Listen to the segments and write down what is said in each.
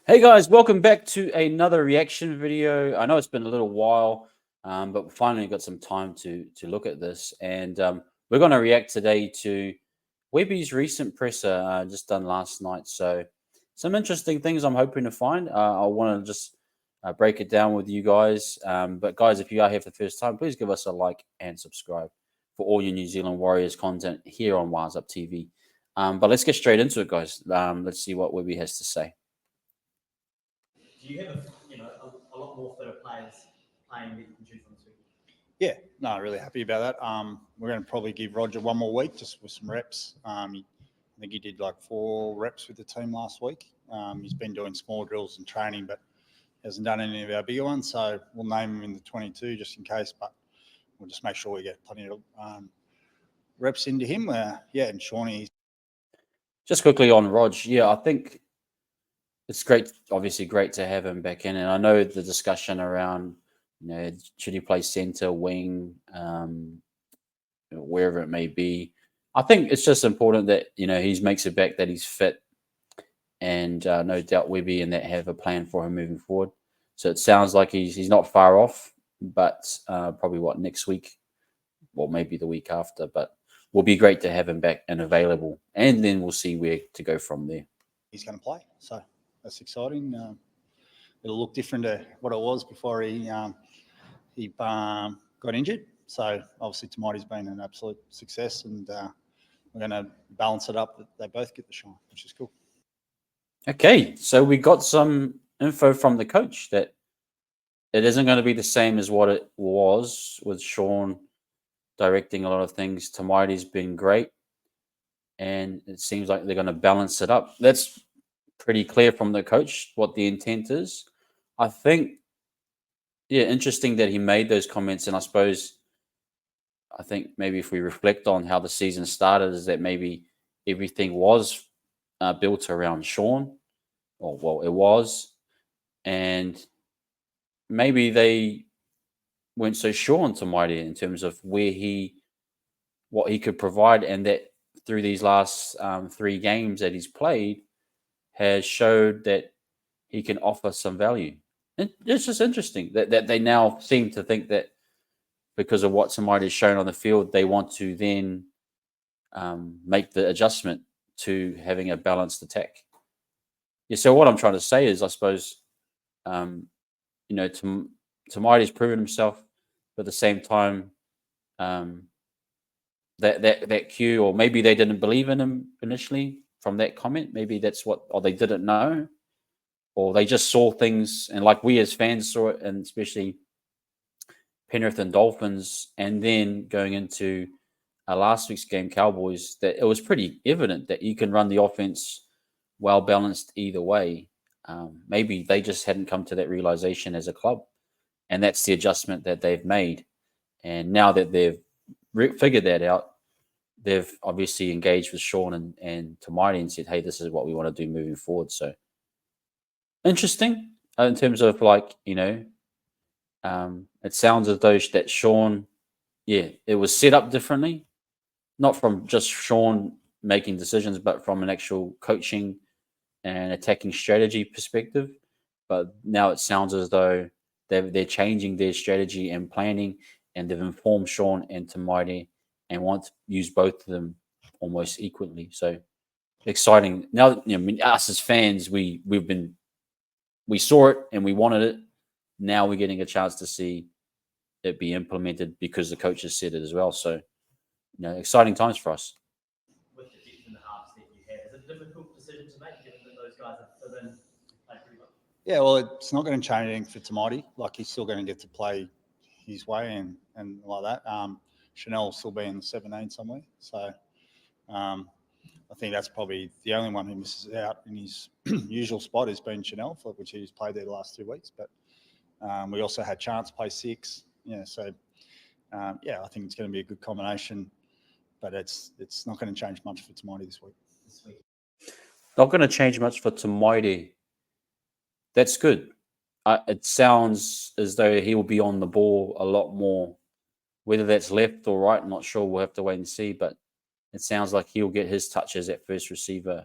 Hey guys, welcome back to another reaction video. I know it's been a little while, but we finally got some time to look at this, and we're going to react today to Webby's recent presser just done last night. So some interesting things I'm hoping to find. I want to just break it down with you guys. But guys, if you are here for the first time, please give us a like and subscribe for all your New Zealand Warriors content here on Wise Up TV. But let's get straight into it, guys. Let's see what Webby has to say. Do you have a lot more fitter players playing that you can choose from this week? Yeah, no, really happy about that. We're going to probably give Roger one more week just with some reps. I think he did like 4 reps with the team last week. He's been doing small drills and training, but hasn't done any of our bigger ones. So we'll name him in the 22 just in case, but we'll just make sure we get plenty of reps into him. And Shawnee. Just quickly on Rog, yeah, I think it's great, obviously great to have him back in. And I know the discussion around, should he play centre, wing, wherever it may be. I think it's just important that, he makes it back, that he's fit. And no doubt Webby and that have a plan for him moving forward. So it sounds like he's not far off, but probably next week, well, maybe the week after. But will be great to have him back and available. And then we'll see where to go from there. He's going to play. So that's exciting. It'll look different to what it was before he got injured. So obviously Tamati's been an absolute success, and we're going to balance it up that they both get the shine, which is cool. Okay, so we got some info from the coach that it isn't going to be the same as what it was with Sean directing a lot of things. Tamati's been great, and it seems like they're going to balance it up. That's pretty clear from the coach what the intent is. I think, interesting that he made those comments, and I think maybe if we reflect on how the season started, is that maybe everything was built around Sean, or well, it was, and maybe they weren't so sure on Tamati in terms of what he could provide, and that through these last 3 games that he's played has showed that he can offer some value. And it's just interesting that they now seem to think that because of what somebody's shown on the field, they want to then make the adjustment to having a balanced attack. Yeah, so what I'm trying to say is, I suppose, Tamati's proven himself, but at the same time, that cue, or maybe they didn't believe in him initially from that comment. Maybe that's or they didn't know, or they just saw things, and like we as fans saw it, and especially Penrith and Dolphins, and then going into last week's game, Cowboys, that it was pretty evident that you can run the offense well balanced either way. Maybe they just hadn't come to that realization as a club, and that's the adjustment that they've made. And now that they've figured that out, they've obviously engaged with Sean and Tamati and said, hey, this is what we want to do moving forward. So interesting in terms of it sounds as though that Sean, it was set up differently, not from just Sean making decisions, but from an actual coaching and attacking strategy perspective. But now it sounds as though they're changing their strategy and planning, and they've informed Sean and Tamati and want to use both of them almost equally. So exciting. Now, us as fans, we saw it and we wanted it. Now we're getting a chance to see it be implemented because the coaches said it as well. So, exciting times for us. With the depth in the halves that you have, is it a difficult decision to make, given that those guys have fit in played pretty well? Yeah, well, it's not going to change anything for Tamati. Like, he's still going to get to play his way and like that. Chanel will still be in the 17 somewhere. So I think that's probably the only one who misses out in his usual spot has been Chanel, for which he's played there the last 2 weeks. But we also had Chance play 6. So I think it's going to be a good combination, but it's not going to change much for Tamati this week. Not going to change much for Tamati. That's good. It sounds as though he will be on the ball a lot more. Whether that's left or right, I'm not sure. We'll have to wait and see. But it sounds like he'll get his touches at first receiver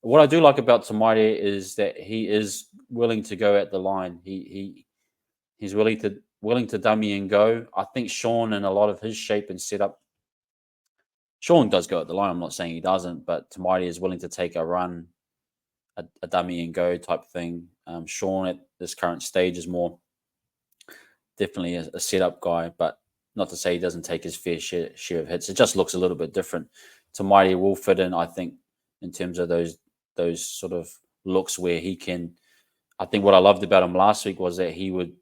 what I do like about Tamaiti is that he is willing to go at the line. He's willing to dummy and go. I think Sean and a lot of his shape and setup. Sean does go at the line. I'm not saying he doesn't, but Tamaiti is willing to take a run, a dummy and go type thing. Sean at this current stage is more definitely a setup guy, but not to say he doesn't take his fair share of hits. It just looks a little bit different. Tamaiti will fit in, I think, in terms of those sort of looks where he can. I think what I loved about him last week was that he would,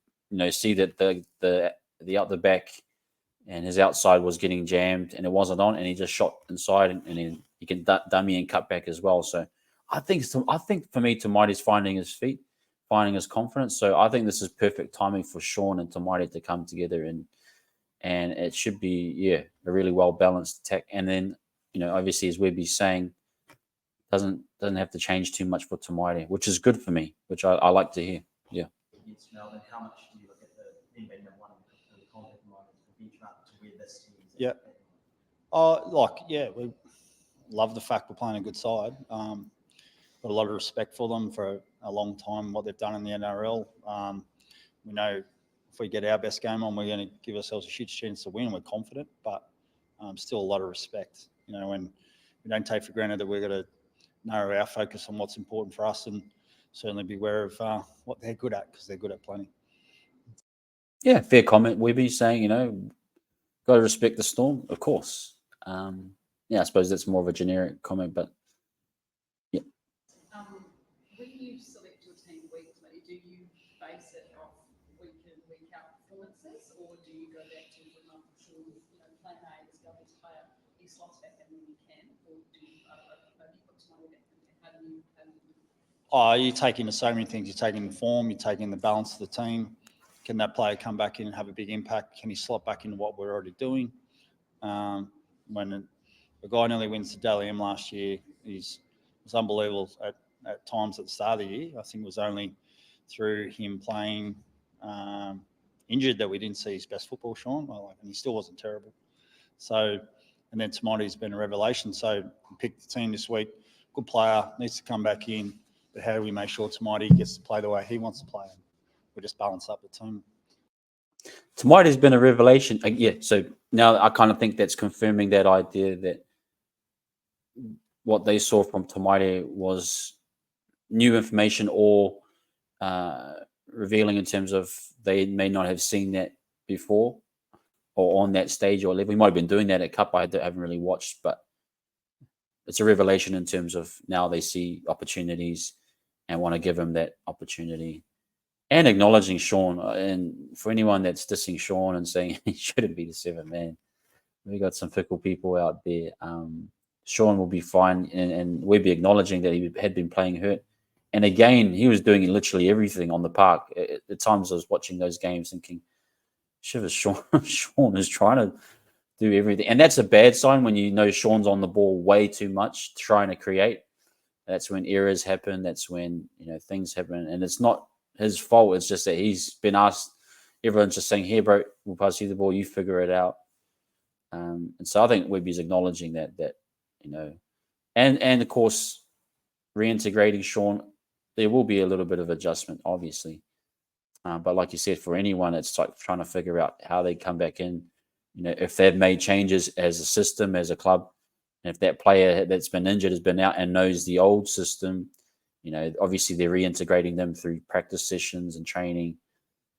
see that the out the back and his outside was getting jammed and it wasn't on, and he just shot inside and then he can dummy and cut back as well. So I think for me, Tamaiti's finding his feet, finding his confidence. So I think this is perfect timing for Sean and Tamaiti to come together, and it should be a really well balanced attack. And then obviously, as Webby's saying, doesn't have to change too much for Tamaiti, which is good for me, which I like to hear. Yeah. Against Melbourne, how much do you look at them being number one in the comp at the moment to benchmark to where this team is? Yeah. We love the fact we're playing a good side. Got a lot of respect for them for a long time, what they've done in the NRL. We know if we get our best game on, we're going to give ourselves a huge chance to win. We're confident, but still a lot of respect. When we don't take for granted that we're going to narrow our focus on what's important for us and certainly be aware of what they're good at, because they're good at plenty. Yeah, fair comment. Webby saying, got to respect the Storm, of course. I suppose that's more of a generic comment, but yeah. When you select your team weekly, do you base it off week in, week out performances, or do you go back to, for example, Sean, plan A is going to play he slots back in when you can, or do you put some money back in? How do you You take into so many things. You take in the form, you take in the balance of the team. Can that player come back in and have a big impact? Can he slot back into what we're already doing? When the guy nearly wins the Daily M last year, it was unbelievable at times at the start of the year. I think it was only through him playing injured that we didn't see his best football, Sean. And he still wasn't terrible. So, and then Tamaiti's been a revelation. So we picked the team this week. Good player, needs to come back in. But how do we make sure Tamaiti gets to play the way he wants to play? We just balance up the team. Tamaiti's been a revelation. So now I kind of think that's confirming that idea that what they saw from Tamaiti was new information or revealing in terms of they may not have seen that before or on that stage or level. We might have been doing that at Cup. I haven't really watched, but it's a revelation in terms of now they see opportunities and want to give him that opportunity. And acknowledging Sean, and for anyone that's dissing Sean and saying he shouldn't be the 7th man, we got some fickle people out there. Sean will be fine, and we'll be acknowledging that he had been playing hurt. And again, he was doing literally everything on the park. At times I was watching those games thinking, shivers, Sean is trying to do everything. And that's a bad sign when Sean's on the ball way too much, trying to create. That's when errors happen. That's when, things happen. And it's not his fault. It's just that he's been asked. Everyone's just saying, "Here, bro, we'll pass you the ball. You figure it out." And so I think Webby's acknowledging that and of course reintegrating Sean. There will be a little bit of adjustment, obviously, but like you said, for anyone, it's like trying to figure out how they come back in. If they've made changes as a system, as a club, and if that player that's been injured has been out and knows the old system. Obviously they're reintegrating them through practice sessions and training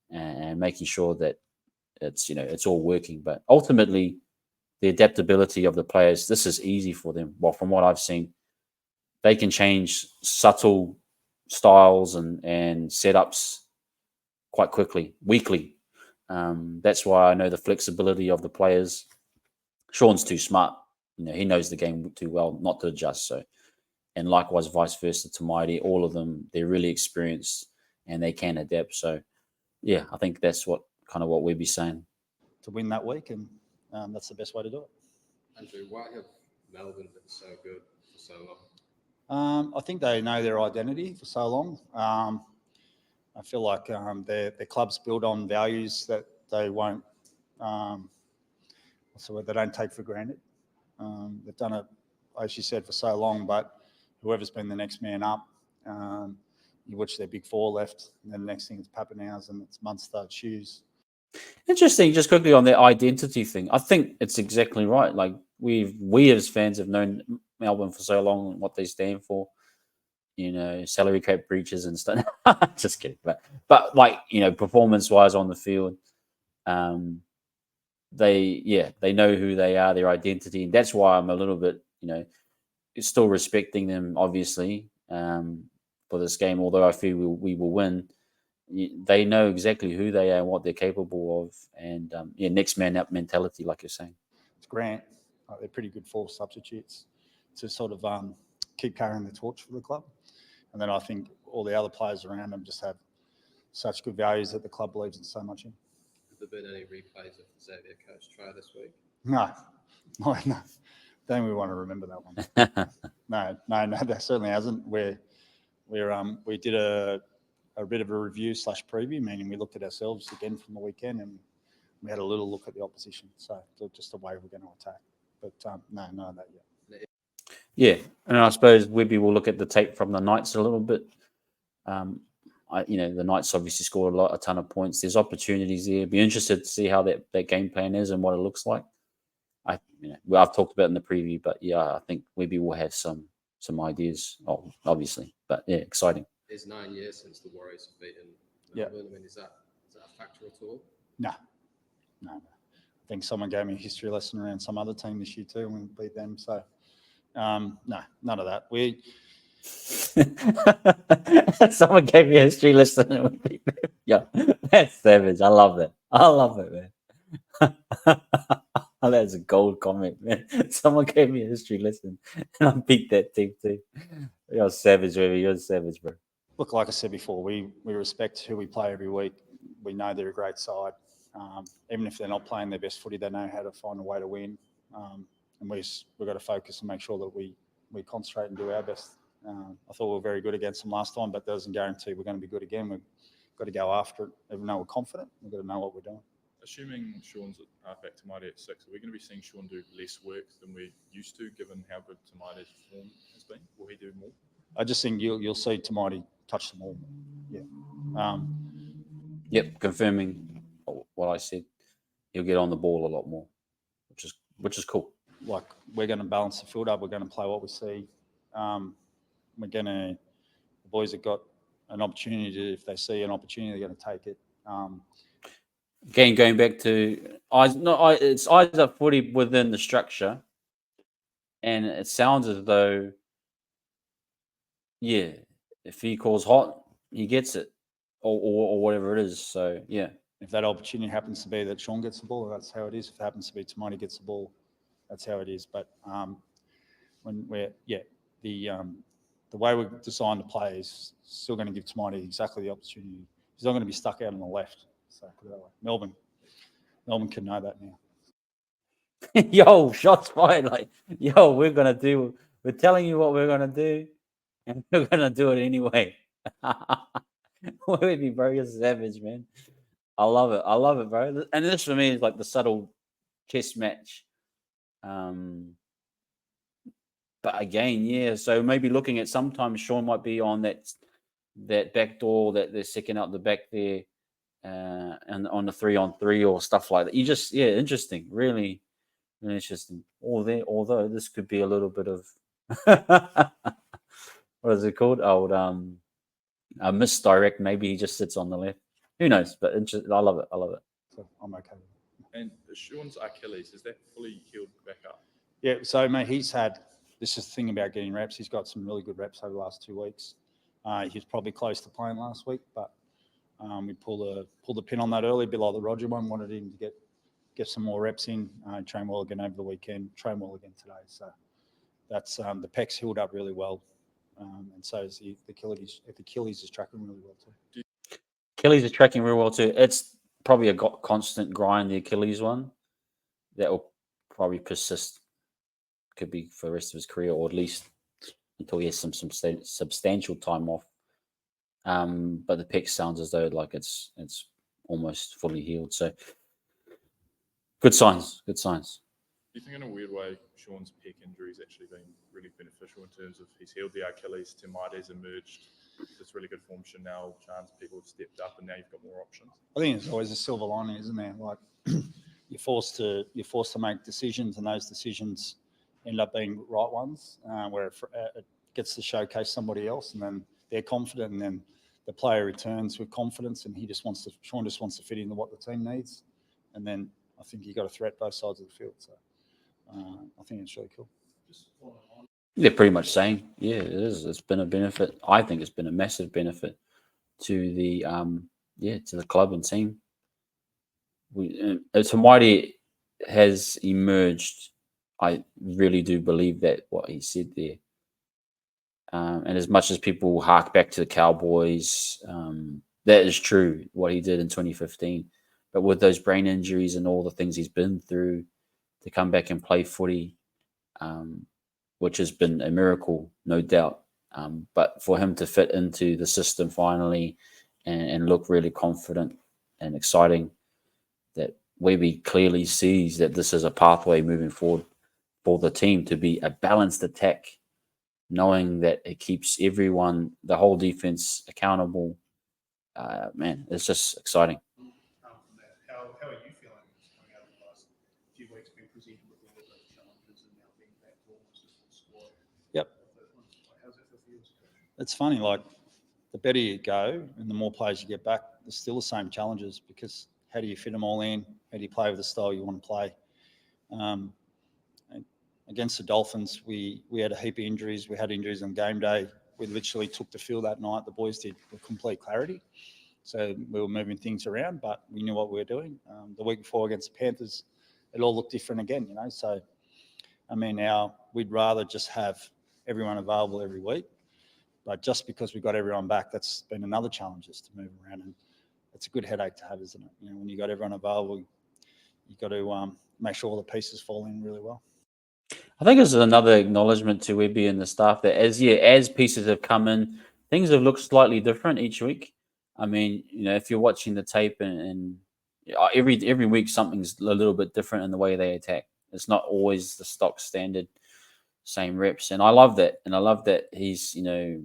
and making sure that it's all working. But ultimately, the adaptability of the players, this is easy for them. Well, from what I've seen, they can change subtle styles and setups quite quickly, weekly. That's why I know the flexibility of the players. Sean's too smart. He knows the game too well not to adjust. So. And likewise, vice versa, Tamaiti, all of them, they're really experienced and they can adapt. So, yeah, I think that's what we'd be saying. To win that week, and that's the best way to do it. Andrew, why have Melbourne been so good for so long? I think they know their identity for so long. I feel like their club's built on values that they won't, they don't take for granted. They've done it, as you said, for so long, but whoever's been the next man up. You watch their big four left, and then the next thing is Pappenhausen, and it's Munster, Shoes. Interesting. Just quickly on the identity thing, I think it's exactly right. Like we as fans have known Melbourne for so long and what they stand for. Salary cap breaches and stuff. Just kidding, but like performance wise on the field, they know who they are, their identity, and that's why I'm a little bit still respecting them, obviously, for this game. Although I feel we will win. They know exactly who they are and what they're capable of, and next man up mentality, like you're saying. It's Grant. They're pretty good for substitutes to sort of keep carrying the torch for the club. And then I think all the other players around them just have such good values that the club believes in so much in. Have there been any replays of Xavier coach try this week? No. Don't we want to remember that one? No, that certainly hasn't. We did a bit of a review / preview, meaning we looked at ourselves again from the weekend and we had a little look at the opposition. So just the way we're going to attack. But no, none of that yet. Yeah, and I suppose Webby will look at the tape from the Knights a little bit. The Knights obviously scored a ton of points. There's opportunities there. Be interested to see how that game plan is and what it looks like. I've talked about it in the preview, but yeah, I think Webby will have some ideas, obviously. But yeah, exciting. It's 9 years since the Warriors have beaten Melbourne. I mean, is that a factor at all? No. I think someone gave me a history lesson around some other team this year too, and we beat them. So no, none of that. Someone gave me a history lesson. Yeah, that's savage. I love that. I love it, man. That's a gold comment, man. Someone gave me a history lesson, and I beat that team too. You're savage, baby. You're savage, bro. Look, like I said before, we respect who we play every week. We know they're a great side. Even if they're not playing their best footy, they know how to find a way to win. And we've got to focus and make sure that we concentrate and do our best. I thought we were very good against them last time, but that doesn't guarantee we're going to be good again. We've got to go after it. Even though we're confident, we've got to know what we're doing. Assuming Sean's back to Mighty at 6, are we going to be seeing Sean do less work than we're used to, given how good Tamai's form has been? Will he do more? I just think you'll see Tamati touch the ball. Yeah. Yep, confirming what I said. He'll get on the ball a lot more, which is cool. Like, we're going to balance the field up. We're going to play what we see. The boys have got an opportunity if they see an opportunity, they're going to take it. Again, going back to it's eyes up footy within the structure, and it sounds as though, if he calls hot, he gets it, or whatever it is. So yeah, if that opportunity happens to be that Sean gets the ball, that's how it is. If it happens to be Tamati gets the ball, that's how it is. But the way we've designed to play is still going to give Tamati exactly the opportunity. He's not going to be stuck out on the left. So put it that way. Melbourne can know that now. Yo, shots fired! We're telling you what we're gonna do, and we're gonna do it anyway. Webby, bro, you're savage, man. I love it, bro. And this for me is like the subtle chess match. But again, so maybe looking at sometimes Sean might be on that back door that they're second out the back there, and on the 3-on-3 or stuff like that. Interesting, really, really interesting. Although this could be a little bit of what is it called? A misdirect. Maybe he just sits on the left. Who knows? But I love it. So I'm okay with it. And Sean's Achilles, is that fully healed back up? Yeah, so mate, this is the thing about getting reps. He's got some really good reps over the last 2 weeks. He was probably close to playing last week, but we pulled the pin on that early, a bit like the Roger one. Wanted him to get some more reps in. Train well again over the weekend. Train well again today. So that's the pec's healed up really well, and so is the Achilles. The Achilles is tracking really well too. Achilles is tracking real well too. It's probably a constant grind. The Achilles one that will probably persist. Could be for the rest of his career, or at least until he has some substantial time off. But the pec sounds as though like it's almost fully healed. So good signs. you think in a weird way Sean's pec injury's actually been really beneficial in terms of he's healed the Achilles, Tamai's emerged, it's really good form. Chanel, Chance, people have stepped up, and now you've got more options. I think it's always a silver lining, isn't there? Like you're forced to make decisions, and those decisions end up being right ones, where it gets to showcase somebody else, and then they're confident, and then the player returns with confidence, and Sean just wants to fit into what the team needs, and then I think you got to threat both sides of the field. So I think it's really cool. They're pretty much saying, yeah, it is. It's been a benefit. I think it's been a massive benefit to the to the club and team. Tamati has emerged. I really do believe that what he said there. And as much as people hark back to the Cowboys, that is true, what he did in 2015. But with those brain injuries and all the things he's been through, to come back and play footy, which has been a miracle, no doubt. But for him to fit into the system finally and look really confident and exciting, that Webby clearly sees that this is a pathway moving forward for the team to be a balanced attack, knowing that it keeps everyone, the whole defense, accountable. Man, it's just exciting. How are you feeling coming out of the last few weeks, being presented with all of those challenges and now being back to almost a full squad? Yep. How's that feel for you as a coach? It's funny, like the better you go and the more players you get back, there's still the same challenges, because how do you fit them all in? How do you play with the style you want to play? Against the Dolphins, we had a heap of injuries. We had injuries on game day. We literally took the field that night. The boys did with complete clarity. So we were moving things around, but we knew what we were doing. The week before against the Panthers, it all looked different again, you know. So, I mean, now we'd rather just have everyone available every week. But just because we got everyone back, that's been another challenge, is to move around. And it's a good headache to have, isn't it? You know, when you got everyone available, you've got to make sure all the pieces fall in really well. I think it's another acknowledgement to Webby and the staff that as pieces have come in, things have looked slightly different each week. I mean, you know, if you're watching the tape and every week something's a little bit different in the way they attack. It's not always the stock standard same reps, and I love that. And I love that he's, you know,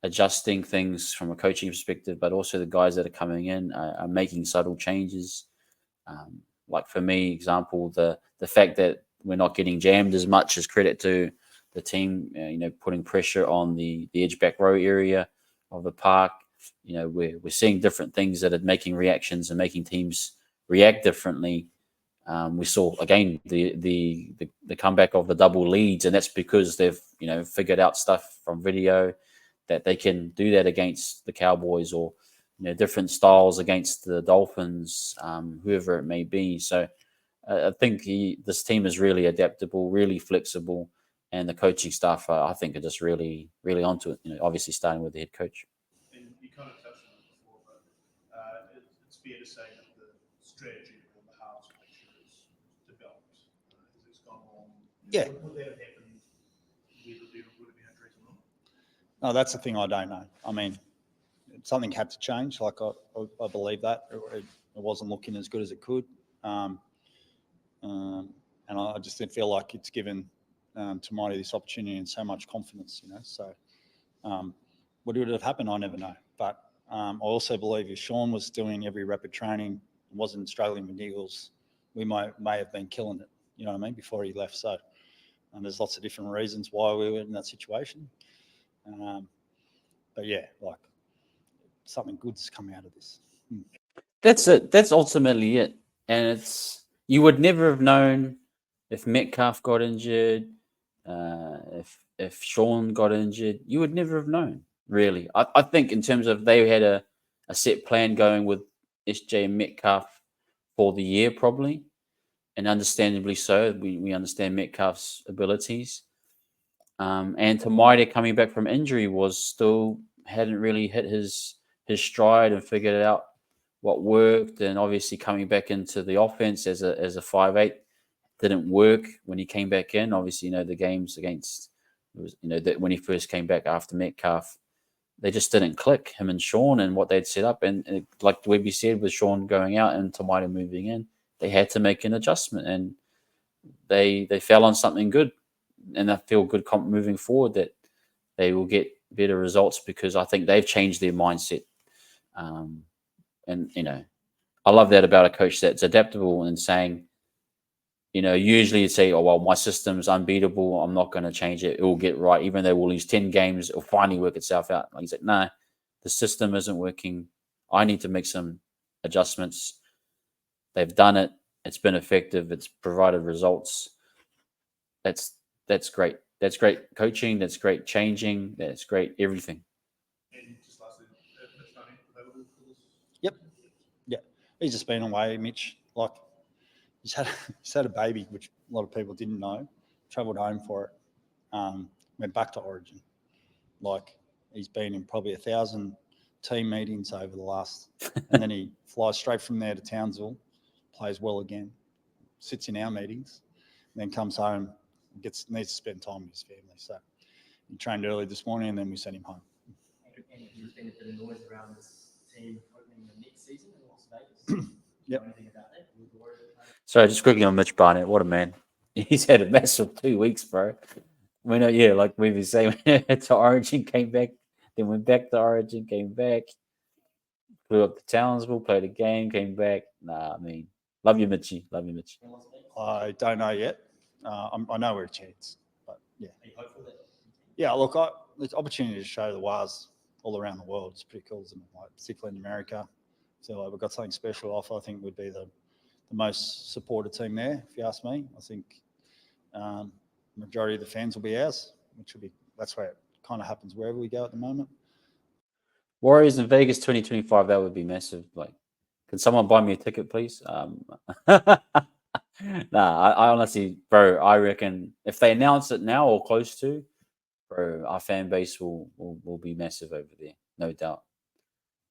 adjusting things from a coaching perspective, but also the guys that are coming in are making subtle changes. Like for me, example, the fact that we're not getting jammed as much is credit to the team, you know, putting pressure on the edge back row area of the park. You know, we're seeing different things that are making reactions and making teams react differently. We saw again the comeback of the double leads, and that's because they've, you know, figured out stuff from video that they can do that against the Cowboys, or, you know, different styles against the Dolphins, whoever it may be. So I think this team is really adaptable, really flexible, and the coaching staff, I think, are just really, really onto it. You know, obviously starting with the head coach. And you kind of touched on it before, but it's fair to say that the strategy on the halves to make sure it's developed as it's gone along. Yeah. Would that have happened whether there would have been injuries or not? No, that's the thing I don't know. I mean, something had to change. Like I believe that it wasn't looking as good as it could. And I just didn't feel like it's given Tamati this opportunity and so much confidence, you know. So what would have happened, I never know. But I also believe if Sean was doing every rep of training and wasn't struggling with Eagles, we may have been killing it, you know what I mean, before he left. So there's lots of different reasons why we were in that situation. But yeah, like something good's come out of this. That's it. That's ultimately it. And you would never have known if Metcalf got injured, if Sean got injured. You would never have known, really. I think in terms of they had a set plan going with SJ and Metcalf for the year, probably, and understandably so. We understand Metcalf's abilities. And Tamati coming back from injury hadn't really hit his stride and figured it out what worked, and obviously coming back into the offense as a 5'8" didn't work when he came back in. Obviously, you know, the games against, you know, that when he first came back after Metcalf, they just didn't click, him and Sean and what they'd set up. And like Webby said, with Sean going out and Tamati moving in, they had to make an adjustment. And they fell on something good, and I feel good moving forward that they will get better results because I think they've changed their mindset. And I love that about a coach that's adaptable and saying, usually you'd say, oh, well, my system's unbeatable. I'm not going to change it. It will get right. Even though we'll lose 10 games, it'll finally work itself out. Like he's like, no, the system isn't working. I need to make some adjustments. They've done it. It's been effective. It's provided results. That's great. That's great coaching. That's great changing. That's great everything. And just lastly, Mitch Barnett available for this? Yep. Yeah. He's just been away, Mitch. Like, he's had a baby, which a lot of people didn't know. Travelled home for it. Went back to Origin. Like, he's been in probably 1,000 team meetings over the last, and then he flies straight from there to Townsville, plays well again, sits in our meetings, and then comes home, needs to spend time with his family. So he trained early this morning, and then we sent him home. And there's been a bit of noise around this team opening the next season in Las Vegas. Yep. Anything about that? So just quickly on Mitch Barnett, what a man. He's had a massive 2 weeks, bro. Like we've been saying, to Origin, came back, then went back to Origin, came back, flew up to Townsville, played a game, came back. Nah, I mean, love you, Mitchie. Love you, Mitchie. I don't know yet. I know we're a chance, but yeah. Are you hopeful that? Yeah, look, the opportunity to show the Wars all around the world is pretty cool, isn't it? Like, particularly in America. So we've got something special off. I think we'd be the most supported team there, if you ask me. I think majority of the fans will be ours, which will be, that's where it kind of happens wherever we go at the moment. Warriors in Vegas 2025, that would be massive. Like, can someone buy me a ticket, please? Nah, I honestly, bro, I reckon if they announce it now or close to, bro, our fan base will be massive over there, no doubt.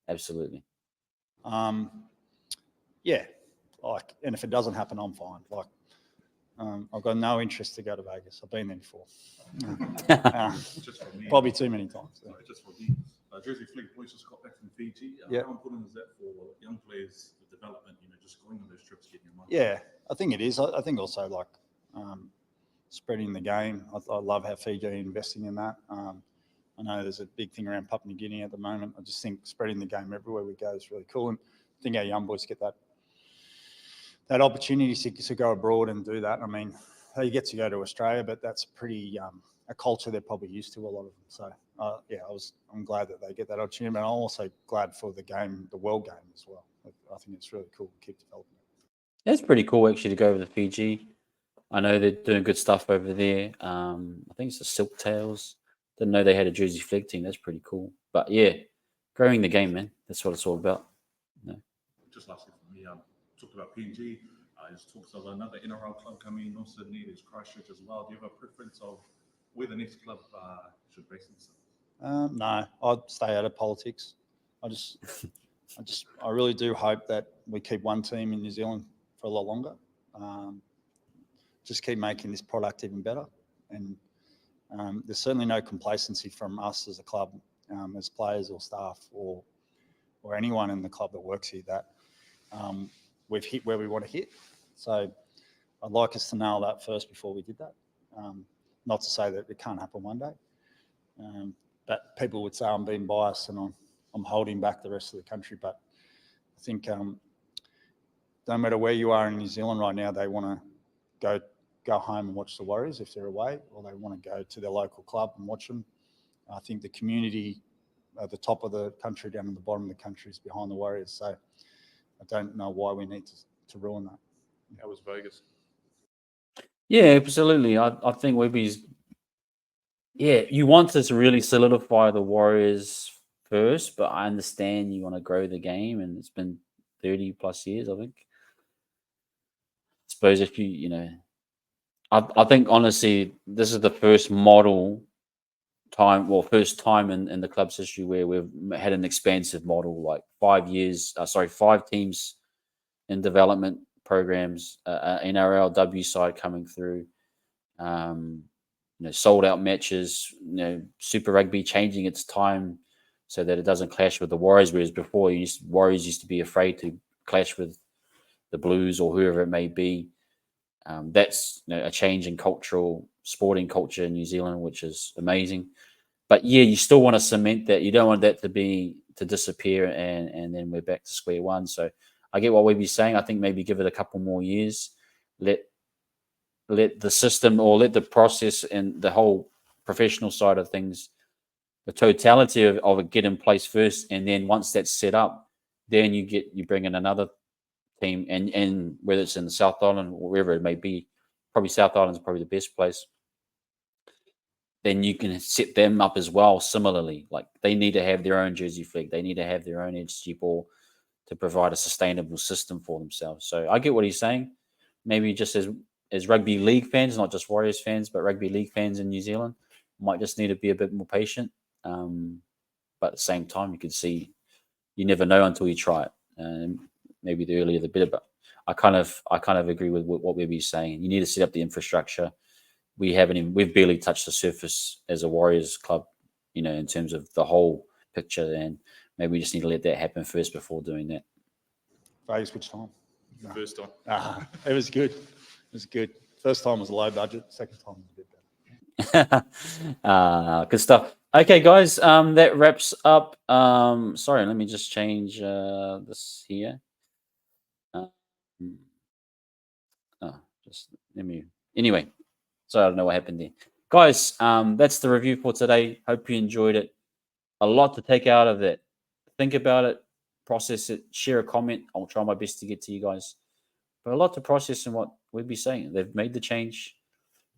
Absolutely. Yeah, like, and if it doesn't happen, I'm fine. Like, I've got no interest to go to Vegas. I've been there before. Just for me. Probably too many times. Sorry, just for me. Jersey Fleet boys just got back from Fiji. Yeah. How important is that for young players' development, just going on those trips, getting your money? Yeah, I think it is. I think also, like, spreading the game. I love how Fiji are investing in that. I know there's a big thing around Papua New Guinea at the moment. I just think spreading the game everywhere we go is really cool. And I think our young boys get that opportunity to go abroad and do that. I mean, they get to go to Australia, but that's pretty a culture they're probably used to, a lot of them. So yeah, I'm glad that they get that opportunity, but I'm also glad for the game, the world game as well. I think it's really cool to keep developing it. It's pretty cool actually to go over to Fiji. I know they're doing good stuff over there. I think it's the Silk Tails. Didn't know they had a Jersey flag team. That's pretty cool. But yeah, growing the game, man. That's what it's all about. Just lastly for me, talked about PNG. There's talks of another NRL club coming in, also there's Christchurch as well. Do you have a preference of where the next club should base themselves? No, I'd stay out of politics. I really do hope that we keep one team in New Zealand for a lot longer. Just keep making this product even better. And there's certainly no complacency from us as a club, as players or staff or anyone in the club that works here, that we've hit where we want to hit. So I'd like us to nail that first before we did that. Not to say that it can't happen one day, but people would say I'm being biased and I'm holding back the rest of the country. But I think no matter where you are in New Zealand right now, they want to go home and watch the Warriors if they're away, or they want to go to their local club and watch them. I think the community at the top of the country, down at the bottom of the country, is behind the Warriors. So I don't know why we need to ruin that. How was Vegas? Yeah, absolutely. I think Webby'S. Yeah, you want to really solidify the Warriors first, but I understand you want to grow the game, and it's been 30 plus years, I think. I suppose if I think honestly, this is the first first time in the club's history where we've had an expansive model, like 5 teams in development programs, NRLW side coming through, sold out matches, Super Rugby changing its time so that it doesn't clash with the Warriors, whereas before Warriors used to be afraid to clash with the Blues or whoever it may be. That's a change in sporting culture in New Zealand, which is amazing. But yeah, you still want to cement that. You don't want that to disappear, and then we're back to square one. So I get what Webby's saying. I think maybe give it a couple more years. Let the system, or let the process and the whole professional side of things, the totality of it get in place first, and then once that's set up, then you bring in another team, and whether it's in the South Island or wherever it may be, probably South Island is probably the best place. Then you can set them up as well. Similarly, like they need to have their own jersey flag, they need to have their own HG ball to provide a sustainable system for themselves. So I get what he's saying. Maybe just as rugby league fans, not just Warriors fans, but rugby league fans in New Zealand, might just need to be a bit more patient. But at the same time, you could see you never know until you try it. Maybe the earlier the better. But I kind of agree with what Webby's saying. You need to set up the infrastructure. We've barely touched the surface as a Warriors club, in terms of the whole picture, and maybe we just need to let that happen first before doing that. Vegas, which time? The first time. It was good. It was good. First time was low budget. Second time was a bit better. Good stuff. Okay, guys, that wraps up. Sorry, let me just change this here. Anyway, so I don't know what happened there. Guys, that's the review for today. Hope you enjoyed it. A lot to take out of it. Think about it, process it, share a comment. I'll try my best to get to you guys. But a lot to process in what we'd be saying. They've made the change.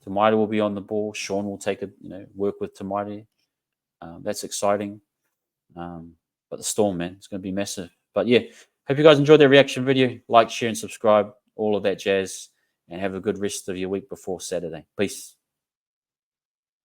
Tamaiti will be on the ball. Sean will work with Tamaiti. That's exciting. But the Storm, man, it's going to be massive. But yeah, hope you guys enjoyed the reaction video. Like, share, and subscribe. All of that jazz. And have a good rest of your week before Saturday. Peace.